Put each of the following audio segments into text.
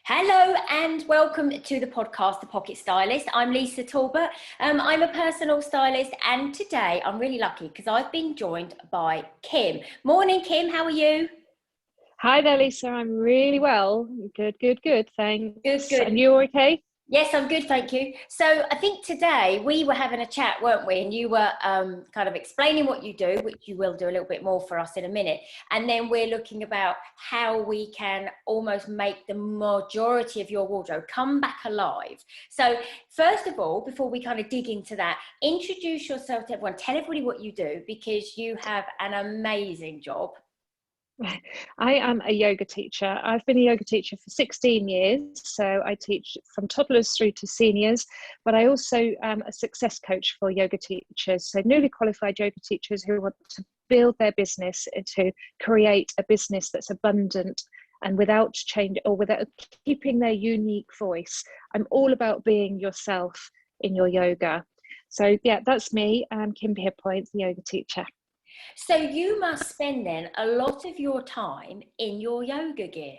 Hello and welcome to the podcast, The Pocket Stylist. I'm Lisa Talbot. I'm a personal stylist, and today I'm really lucky because I've been joined by Kim. Morning, Kim. How are you? Hi there, Lisa. I'm really well. Good. Thanks. Good, good. And you okay? Yes, I'm good, thank you. So I think today we were having a chat, weren't we? And you were kind of explaining what you do, which you will do a little bit more for us in a minute. And then we're looking about how we can almost make the majority of your wardrobe come back alive. So first of all, before we kind of dig into that, introduce yourself to everyone. Tell everybody what you do because you have an amazing job. I am a yoga teacher. I've been a yoga teacher for 16 years. So I teach from toddlers through to seniors, but I also am a success coach for yoga teachers. So newly qualified yoga teachers who want to build their business, to create a business that's abundant and without change or without keeping their unique voice. I'm all about being yourself in your yoga. So yeah, that's me. I'm Kim Pierpoint, the yoga teacher. So you must spend then a lot of your time in your yoga gear.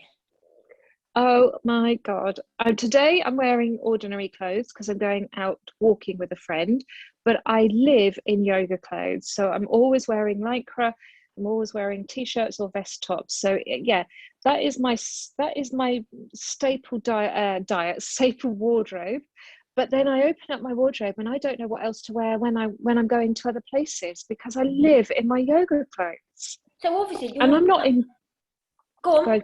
Oh my God. Today I'm wearing ordinary clothes because I'm going out walking with a friend, but I live in yoga clothes. So I'm always wearing lycra, I'm always wearing t-shirts or vest tops. So yeah, that is my staple staple wardrobe. But then I open up my wardrobe and I don't know what else to wear when I'm going to other places because I live in my yoga clothes. So obviously And I'm not in. Go on.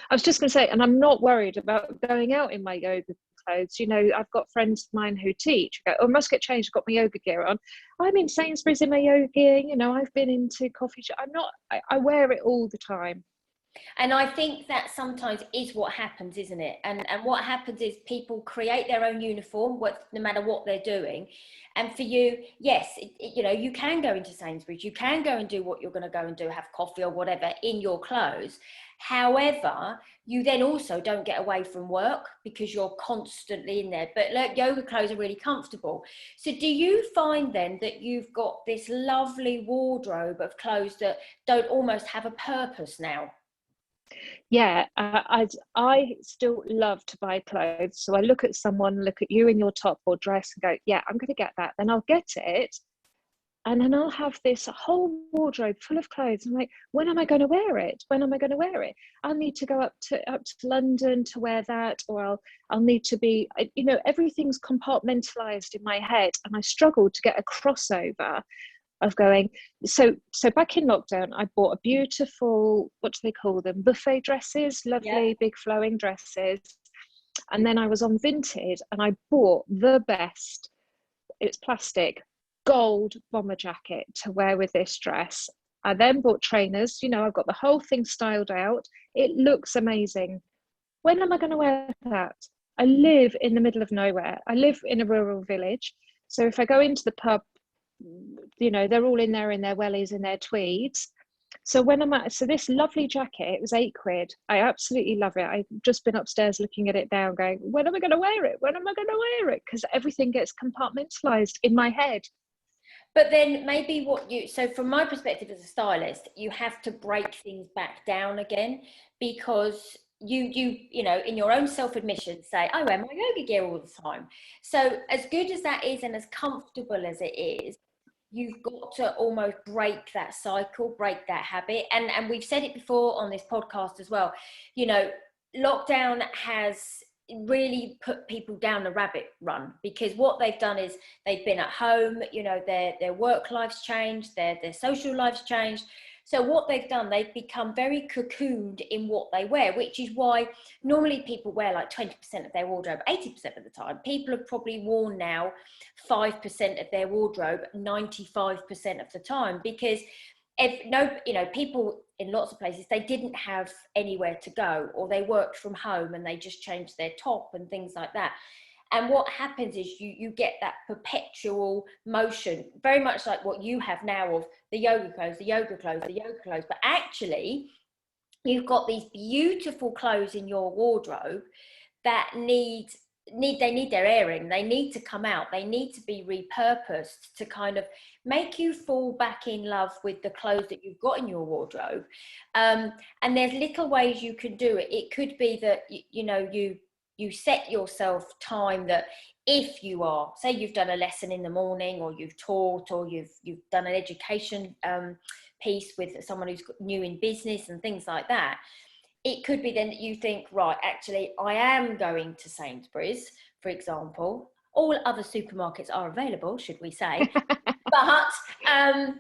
I was just going to say, and I'm not worried about going out in my yoga clothes. You know, I've got friends of mine who teach. Go, oh, I must get changed. I've got my yoga gear on. I'm in Sainsbury's in my yoga gear. You know, I've been into coffee shop. I wear it all the time. And I think that sometimes is what happens, isn't it? And what happens is people create their own uniform, no matter what they're doing. And for you, yes, you know, you can go into Sainsbury's, you can go and do what you're going to go and do, have coffee or whatever in your clothes. However, you then also don't get away from work because you're constantly in there. But look, yoga clothes are really comfortable. So do you find then that you've got this lovely wardrobe of clothes that don't almost have a purpose now? Yeah, I still love to buy clothes. So I look at someone, look at you in your top or dress and go, yeah, I'm going to get that. Then I'll get it. And then I'll have this whole wardrobe full of clothes. I'm like, when am I going to wear it? When am I going to wear it? I'll need to go up to London to wear that, or I'll need to be, you know, everything's compartmentalized in my head, and I struggle to get a crossover of going. So back in lockdown, I bought a beautiful, what do they call them? Buffet dresses, lovely, big flowing dresses. And then I was on Vinted and I bought the best, it's plastic, gold bomber jacket to wear with this dress. I then bought trainers. You know, I've got the whole thing styled out. It looks amazing. When am I going to wear that? I live in the middle of nowhere. I live in a rural village. So if I go into the pub, you know, they're all in there in their wellies and their tweeds. So so this lovely jacket, it was £8. I absolutely love it. I've just been upstairs looking at it now going, when am I going to wear it? When am I going to wear it? Because everything gets compartmentalized in my head. But then maybe so from my perspective as a stylist, you have to break things back down again because you know, in your own self-admission say, I wear my yoga gear all the time. So as good as that is and as comfortable as it is, you've got to almost break that cycle, break that habit. And we've said it before on this podcast as well, you know, lockdown has really put people down the rabbit run because what they've done is they've been at home, you know, their work life's changed, their social life's changed. So what they've done, they've become very cocooned in what they wear, which is why normally people wear like 20% of their wardrobe 80% of the time. People have probably worn now 5% of their wardrobe 95% of the time because people in lots of places, they didn't have anywhere to go or they worked from home and they just changed their top and things like that. And what happens is you get that perpetual motion, very much like what you have now of the yoga clothes, the yoga clothes, the yoga clothes. But actually, you've got these beautiful clothes in your wardrobe that need they need their airing. They need to come out. They need to be repurposed to kind of make you fall back in love with the clothes that you've got in your wardrobe. And there's little ways you can do it. It could be that, you know, you set yourself time that if you are, say you've done a lesson in the morning, or you've taught, or you've done an education piece with someone who's new in business and things like that, it could be then that you think, right, actually, I am going to Sainsbury's, for example. All other supermarkets are available, should we say. But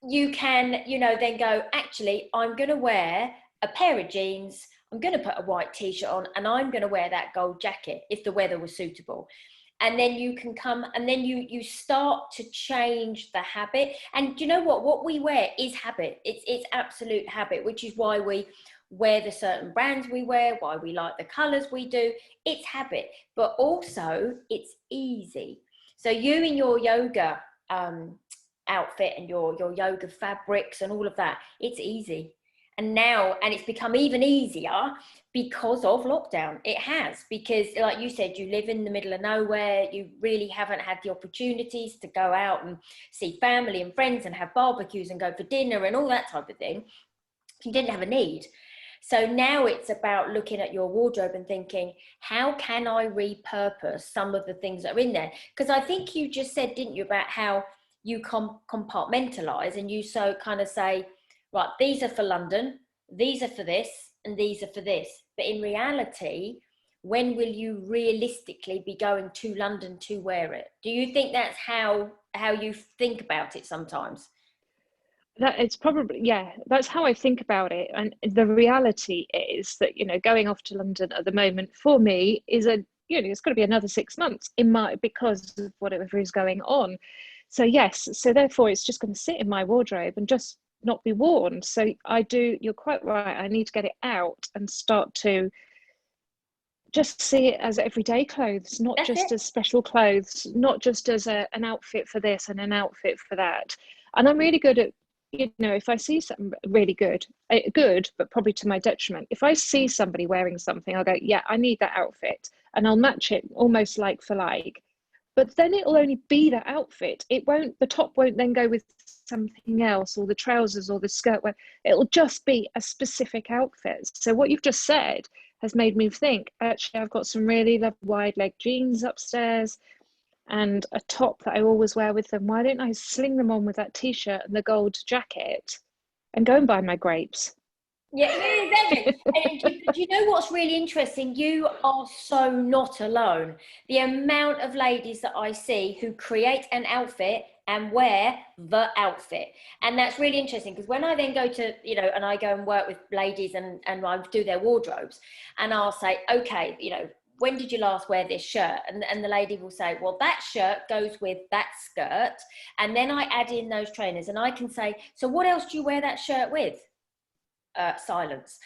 you can, you know, then go, actually, I'm going to wear a pair of jeans, I'm going to put a white t-shirt on, and I'm going to wear that gold jacket if the weather was suitable. And then you can come, and then you start to change the habit. And you know what we wear is habit. It's absolute habit, which is why we wear the certain brands we wear, why we like the colors we do. It's habit, but also it's easy. So you in your yoga outfit and your yoga fabrics and all of that, it's easy. And it's become even easier because of lockdown. It has, because like you said, you live in the middle of nowhere. You really haven't had the opportunities to go out and see family and friends and have barbecues and go for dinner and all that type of thing. You didn't have a need. So now it's about looking at your wardrobe and thinking, how can I repurpose some of the things that are in there? Because I think you just said, didn't you, about how you compartmentalize, and you so kind of say, right, these are for London, these are for this, and these are for this. But in reality, when will you realistically be going to London to wear it? Do you think that's how you think about it sometimes? That it's probably, yeah, that's how I think about it. And the reality is that, you know, going off to London at the moment for me is it's got to be another 6 months because of whatever is going on. So yes, so therefore it's just going to sit in my wardrobe and just not be worn. So you're quite right. I need to get it out and start to just see it as everyday clothes, not just as special clothes, not just as an outfit for this and an outfit for that. And I'm really good at, you know, if I see something really good, but probably to my detriment, if I see somebody wearing something, I'll go, yeah, I need that outfit, and I'll match it almost like for like. But then it'll only be that outfit. The top won't then go with something else, or the trousers or the skirt. It'll just be a specific outfit. So what you've just said has made me think, actually, I've got some really lovely wide leg jeans upstairs and a top that I always wear with them. Why don't I sling them on with that t-shirt and the gold jacket and go and buy my grapes? Yeah, exactly. And do you know what's really interesting? You are so not alone. The amount of ladies that I see who create an outfit and wear the outfit. And that's really interesting, because when I then go to, you know, and I go and work with ladies and I do their wardrobes, and I'll say, okay, you know, when did you last wear this shirt? And the lady will say, well, that shirt goes with that skirt. And then I add in those trainers, and I can say, so what else do you wear that shirt with? Silence.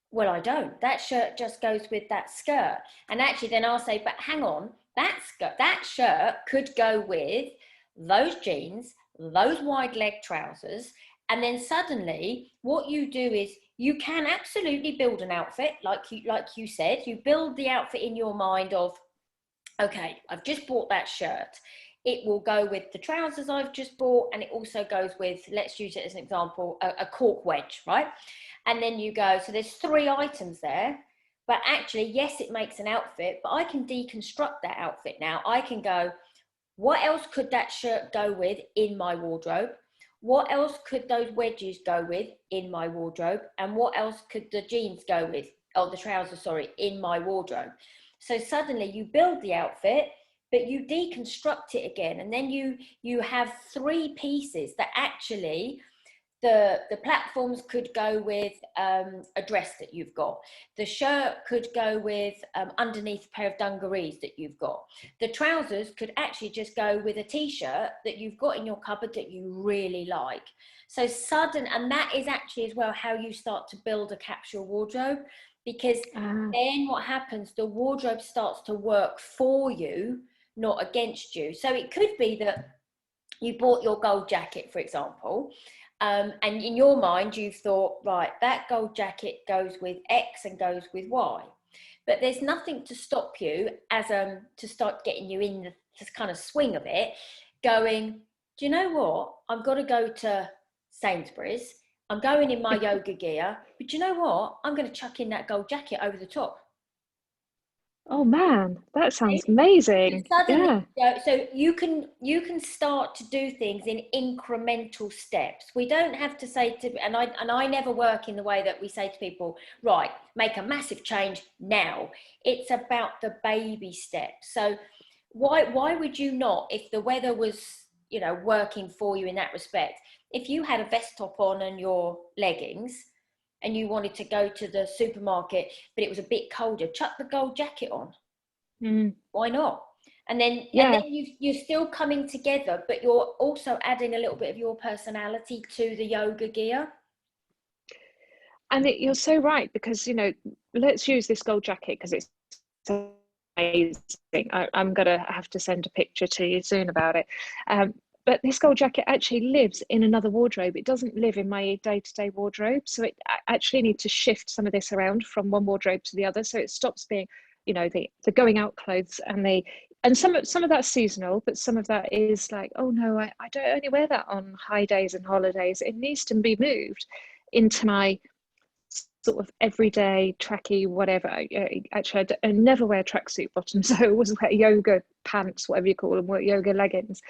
Well, I don't. That shirt just goes with that skirt. And actually then I'll say, but hang on, that shirt could go with those jeans, those wide leg trousers. And then suddenly what you do is you can absolutely build an outfit, like you said. You build the outfit in your mind of, okay, I've just bought that shirt. It will go with the trousers I've just bought, and it also goes with, let's use it as an example, a cork wedge, right? And then you go, so there's 3 items there, but actually, yes, it makes an outfit, but I can deconstruct that outfit now. I can go, what else could that shirt go with in my wardrobe? What else could those wedges go with in my wardrobe? And what else could the jeans go with, or the trousers, sorry, in my wardrobe? So suddenly you build the outfit, but you deconstruct it again. And then you have 3 pieces that actually, the platforms could go with a dress that you've got. The shirt could go with underneath a pair of dungarees that you've got. The trousers could actually just go with a t-shirt that you've got in your cupboard that you really like. So and that is actually as well how you start to build a capsule wardrobe, because then what happens, the wardrobe starts to work for you, not against you. So it could be that you bought your gold jacket, for example, and in your mind, you've thought, right, that gold jacket goes with X and goes with Y. But there's nothing to stop you as to start getting you in the kind of swing of it, going, do you know what? I've got to go to Sainsbury's. I'm going in my yoga gear, but do you know what? I'm going to chuck in that gold jacket over the top. Oh man, that sounds amazing. Suddenly, Yeah. so you can start to do things in incremental steps. We don't have to say to, and I never work in the way that we say to people, right, make a massive change now. It's about the baby steps. So why would you not, if the weather was, you know, working for you in that respect, if you had a vest top on and your leggings and you wanted to go to the supermarket, but it was a bit colder, chuck the gold jacket on. Why not? And then you're still coming together, but you're also adding a little bit of your personality to the yoga gear. And you're so right, because, you know, let's use this gold jacket because it's amazing. I'm going to have to send a picture to you soon about it. But this gold jacket actually lives in another wardrobe. It doesn't live in my day-to-day wardrobe. So I actually need to shift some of this around from one wardrobe to the other. So it stops being, you know, the going out clothes, and some of that's seasonal, but some of that is like, oh no, I don't only wear that on high days and holidays. It needs to be moved into my sort of everyday tracky whatever. Actually, I never wear tracksuit bottoms, so I always wear yoga pants, whatever you call them, yoga leggings.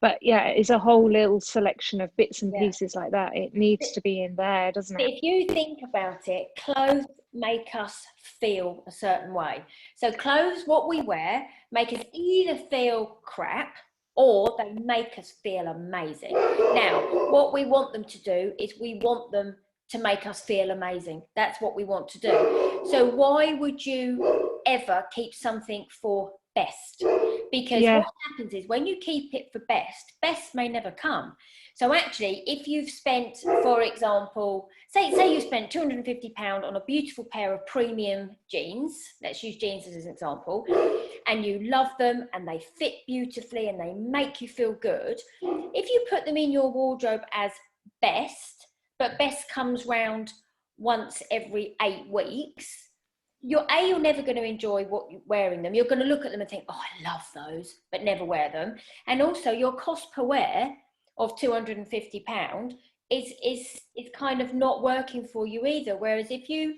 But yeah, it's a whole little selection of bits and pieces like that. It needs to be in there, doesn't it? If you think about it, clothes make us feel a certain way. So clothes, what we wear, make us either feel crap or they make us feel amazing. Now, what we want them to do is we want them to make us feel amazing. That's what we want to do. So why would you ever keep something for best? Because what happens is when you keep it for best may never come. So actually, if you've spent, for example, say you spent £250 on a beautiful pair of premium jeans, let's use jeans as an example, and you love them and they fit beautifully and they make you feel good, if you put them in your wardrobe as best, but best comes round once every 8 weeks, you're never going to enjoy wearing them. You're going to look at them and think, oh, I love those, but never wear them. And also your cost per wear of £250 is kind of not working for you either. Whereas if you,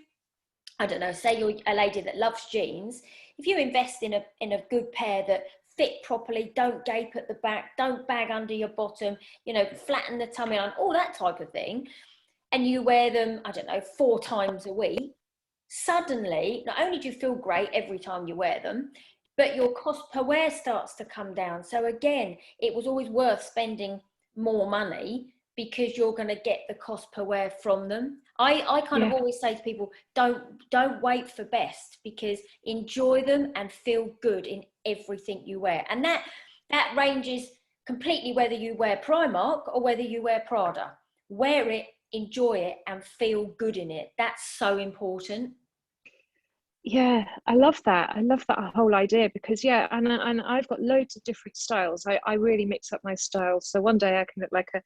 I don't know, say you're a lady that loves jeans, if you invest in a good pair that fit properly, don't gape at the back, don't bag under your bottom, you know, flatten the tummy line, all that type of thing, and you wear them, I don't know, 4 times a week, suddenly, not only do you feel great every time you wear them, but your cost per wear starts to come down. So again, it was always worth spending more money because you're going to get the cost per wear from them. I kind of always say to people, don't wait for best, because enjoy them and feel good in everything you wear. And that ranges completely whether you wear Primark or whether you wear Prada. Wear it, enjoy it, and feel good in it. That's so important. Yeah, I love that. I love that whole idea, because and I've got loads of different styles. I really mix up my styles. So one day I can look like a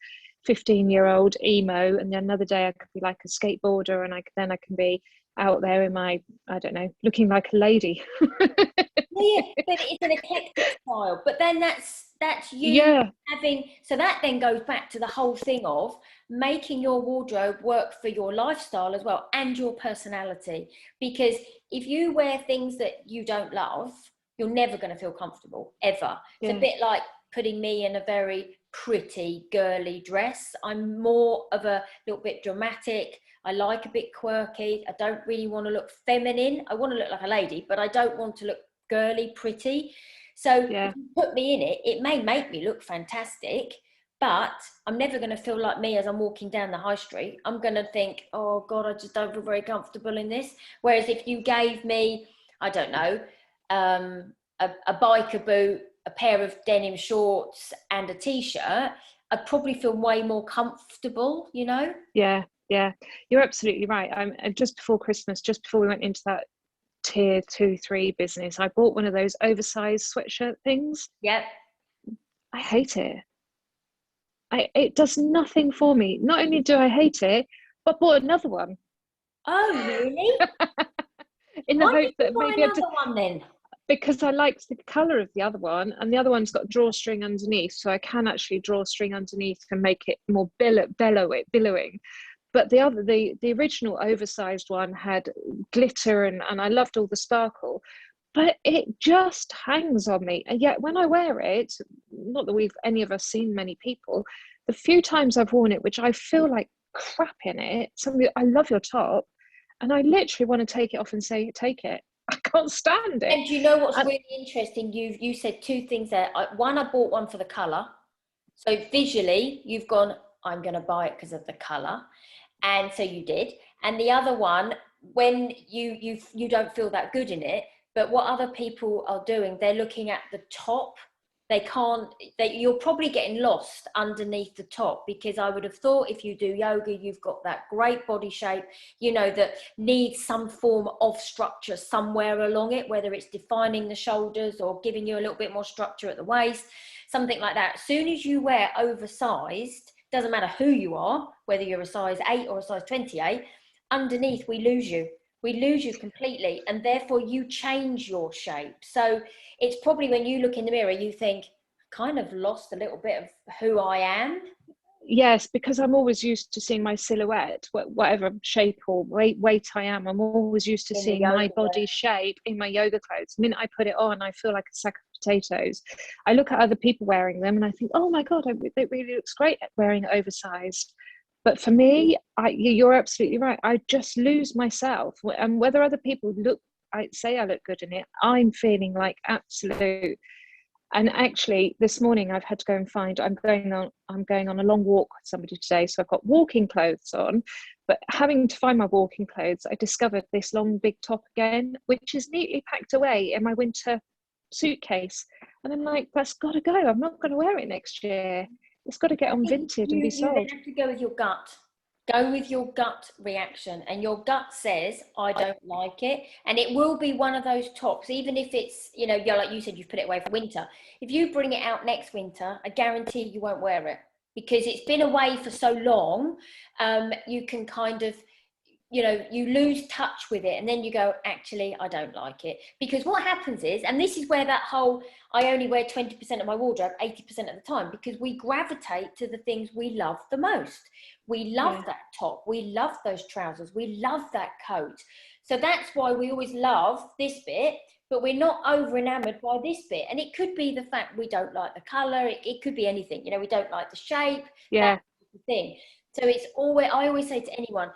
15-year-old emo, and then another day I could be like a skateboarder, and I can be out there in my, I don't know, looking like a lady. Yeah, but it's an eclectic style. But then that's you having, so that then goes back to the whole thing of making your wardrobe work for your lifestyle as well and your personality. Because if you wear things that you don't love, you're never going to feel comfortable, ever. It's a bit like putting me in a very pretty girly dress. I'm more of a little bit dramatic. I like a bit quirky. I don't really want to look feminine. I want to look like a lady, but I don't want to look girly, pretty. So if you put me in it, it may make me look fantastic, but I'm never going to feel like me as I'm walking down the high street. I'm going to think, oh God, I just don't feel very comfortable in this. Whereas if you gave me, I don't know, a biker boot, a pair of denim shorts and a t-shirt, I'd probably feel way more comfortable, you know? Yeah, you're absolutely right. Just before Christmas, just before we went into that tier 2-3 business, I bought one of those oversized sweatshirt things. Yep. I hate it. It does nothing for me. Not only do I hate it, but bought another one. Oh, really? in the Why hope did you that buy maybe I another one then? because I liked the colour of the other one, and the other one's got a drawstring underneath, so I can actually draw a string underneath and make it more billowing. But the original oversized one had glitter, and I loved all the sparkle, but it just hangs on me. And yet when I wear it, not that we've any of us seen many people, the few times I've worn it, which I feel like crap in it, somebody, I love your top, and I literally want to take it off and say, take it. I can't stand it. And you know what's And really interesting? You said two things there. One, I bought one for the colour. So visually, you've gone, I'm going to buy it because of the colour. And so you did. And the other one, when you don't feel that good in it, but what other people are doing, they're looking at the top. You're probably getting lost underneath the top, because I would have thought if you do yoga, you've got that great body shape, that needs some form of structure somewhere along it, whether it's defining the shoulders or giving you a little bit more structure at the waist, something like that. As soon as you wear oversized, doesn't matter who you are, whether you're a size 8 or a size 28, underneath we lose you completely, and therefore you change your shape. So it's probably when you look in the mirror, you think, kind of lost a little bit of who I am. yes, because I'm always used to seeing my silhouette, whatever shape or weight I am. I'm always used to In the seeing my yoga body shape in my yoga clothes. The minute I put it on, I feel like a sack of potatoes. I look at other people wearing them and I think, oh my God, it really looks great at wearing it oversized. But for me, you're absolutely right. I just lose myself. And whether other people I say I look good in it, I'm feeling like absolute. And actually, this morning I've had to go and find. I'm going on a long walk with somebody today, so I've got walking clothes on. But having to find my walking clothes, I discovered this long big top again, which is neatly packed away in my winter suitcase. And I'm like, that's got to go. I'm not going to wear it next year. It's got to get on Vinted and be you sold. have to go with your gut. Go with your gut reaction, and your gut says, I don't like it. And it will be one of those tops, even if it's, like you said, you've put it away for winter. If you bring it out next winter, I guarantee you won't wear it, because it's been away for so long. You can kind of, you lose touch with it, and then you go, actually, I don't like it. Because what happens is, and this is where that whole, I only wear 20% of my wardrobe 80% of the time, because we gravitate to the things we love the most. We love that top, we love those trousers, we love that coat. So that's why we always love this bit, but we're not over enamored by this bit. And it could be the fact we don't like the color, it could be anything, we don't like the shape. That's the thing. So it's always, I always say to anyone,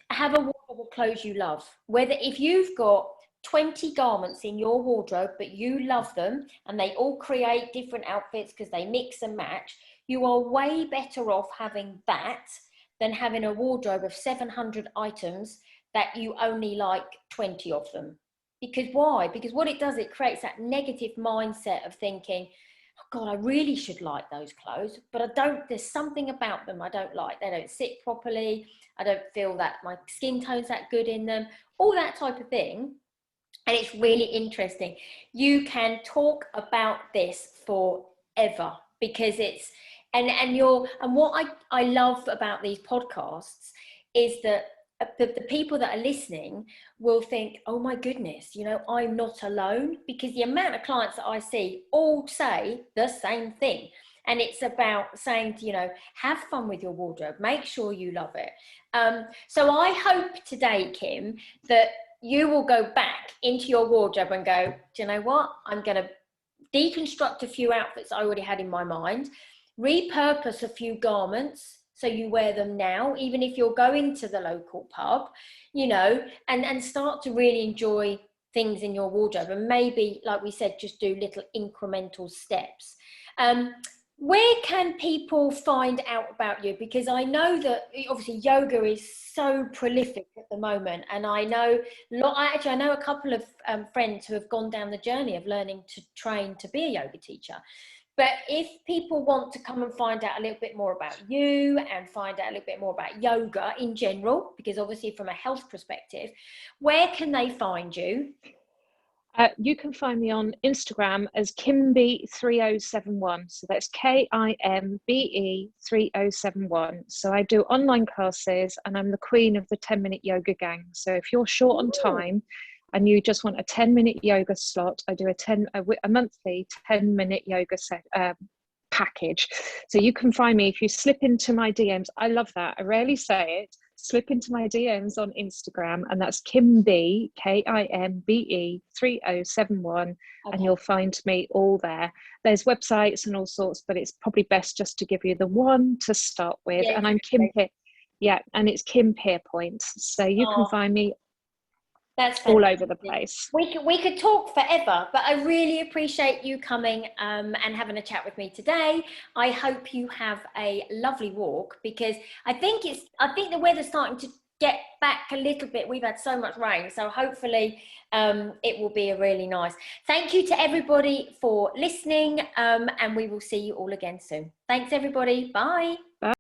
have a wardrobe of clothes you love. Whether if you've got 20 garments in your wardrobe, but you love them and they all create different outfits because they mix and match, you are way better off having that than having a wardrobe of 700 items that you only like 20 of them. Because why? Because what it does, it creates that negative mindset of thinking, oh God, I really should like those clothes, but there's something about them I don't like. They don't sit properly. I don't feel that my skin tone's that good in them, all that type of thing. And it's really interesting. You can talk about this forever, because it's, and what I love about these podcasts is that the people that are listening will think, oh my goodness, I'm not alone, because the amount of clients that I see all say the same thing. And it's about saying to, have fun with your wardrobe, make sure you love it. So I hope today, Kim, that you will go back into your wardrobe and go, do you know what? I'm going to deconstruct a few outfits I already had in my mind, repurpose a few garments so you wear them now, even if you're going to the local pub, and start to really enjoy things in your wardrobe. And maybe, like we said, just do little incremental steps. Where can people find out about you? Because I know that obviously yoga is so prolific at the moment, and I know I know a couple of friends who have gone down the journey of learning to train to be a yoga teacher. But if people want to come and find out a little bit more about you and find out a little bit more about yoga in general, because obviously from a health perspective, where can they find you? You can find me on Instagram as Kimbe3071. So that's KIMBE 3071. So I do online classes, and I'm the queen of the 10-minute yoga gang. So if you're short on time and you just want a 10-minute yoga slot, I do a monthly 10-minute yoga set package. So you can find me if you slip into my DMs. I love that. I rarely say it. Slip into my DMs on Instagram, and that's Kimbe, Kimbe 3071, Okay. and you'll find me all there. There's websites and all sorts, but it's probably best just to give you the one to start with. Yeah, and I'm and it's Kim Pierpoint. So you can find me that's all fantastic. over the place. We could talk forever, but I really appreciate you coming and having a chat with me today. I hope you have a lovely walk, because I think the weather's starting to get back a little bit. We've had so much rain, so hopefully it will be a really nice. Thank you to everybody for listening, and we will see you all again soon. Thanks everybody. Bye. Bye.